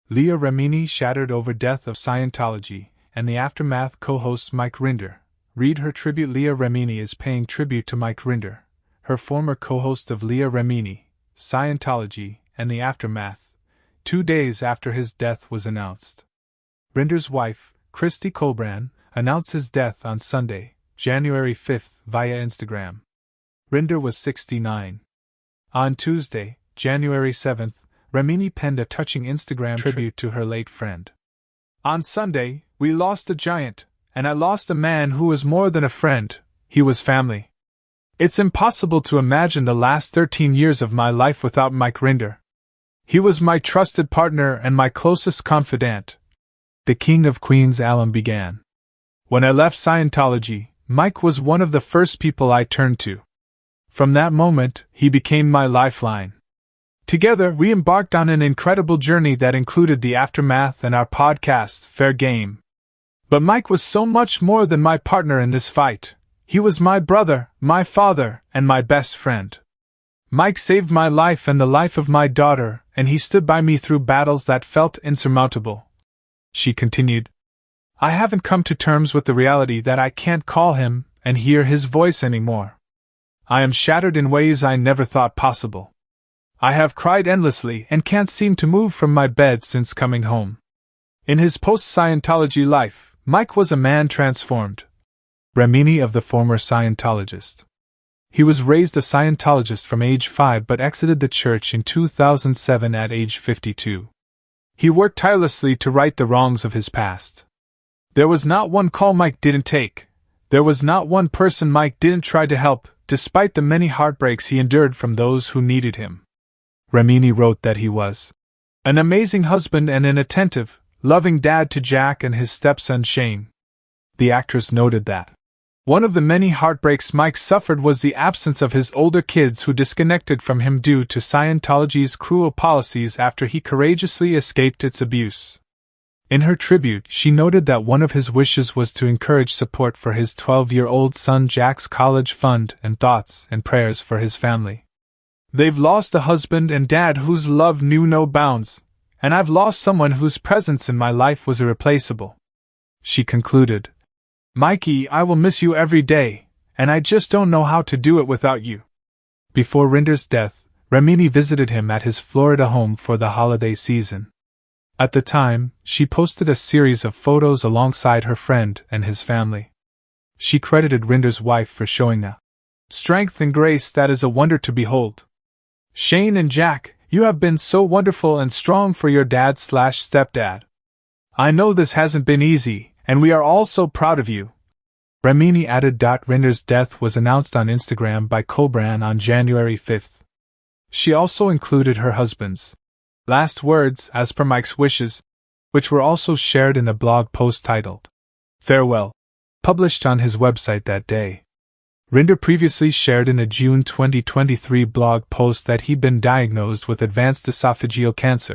Leah Remini shattered over death of Scientology, and the aftermath. Co-host Mike Rinder. Read her tribute. Leah Remini is paying tribute to Mike Rinder, her former co-host of Leah Remini, Scientology, and the aftermath, 2 days after his death was announced. Rinder's wife, Christy Colbran, announced his death on Sunday, January 5th, via Instagram. Rinder was 69. On Tuesday, January 7th, Remini penned a touching Instagram tribute to her late friend. On Sunday, we lost a giant, and I lost a man who was more than a friend, he was family. It's impossible to imagine the last 13 years of my life without Mike Rinder. He was my trusted partner and my closest confidant. The King of Queens alum began. When I left Scientology, Mike was one of the first people I turned to. From that moment, he became my lifeline. Together, we embarked on an incredible journey that included the aftermath and our podcast, Fair Game. But Mike was so much more than my partner in this fight. He was my brother, my father, and my best friend. Mike saved my life and the life of my daughter, and he stood by me through battles that felt insurmountable. She continued. I haven't come to terms with the reality that I can't call him and hear his voice anymore. I am shattered in ways I never thought possible. I have cried endlessly and can't seem to move from my bed since coming home. In his post-Scientology life, Mike was a man transformed. Remini of the former Scientologist. He was raised a Scientologist from age 5 but exited the church in 2007 at age 52. He worked tirelessly to right the wrongs of his past. There was not one call Mike didn't take. There was not one person Mike didn't try to help, despite the many heartbreaks he endured from those who needed him. Remini wrote that he was an amazing husband and an attentive, loving dad to Jack and his stepson Shane. The actress noted that one of the many heartbreaks Mike suffered was the absence of his older kids who disconnected from him due to Scientology's cruel policies after he courageously escaped its abuse. In her tribute, she noted that one of his wishes was to encourage support for his 12-year-old son Jack's college fund and thoughts and prayers for his family. They've lost a husband and dad whose love knew no bounds, and I've lost someone whose presence in my life was irreplaceable. She concluded, Mikey, I will miss you every day, and I just don't know how to do it without you. Before Rinder's death, Remini visited him at his Florida home for the holiday season. At the time, she posted a series of photos alongside her friend and his family. She credited Rinder's wife for showing a strength and grace that is a wonder to behold. Shane and Jack, you have been so wonderful and strong for your dad/stepdad. I know this hasn't been easy, and we are all so proud of you. Remini added. Rinder's death was announced on Instagram by Colbran on January 5th. She also included her husband's last words as per Mike's wishes, which were also shared in a blog post titled Farewell, published on his website that day. Rinder previously shared in a June 2023 blog post that he'd been diagnosed with advanced esophageal cancer.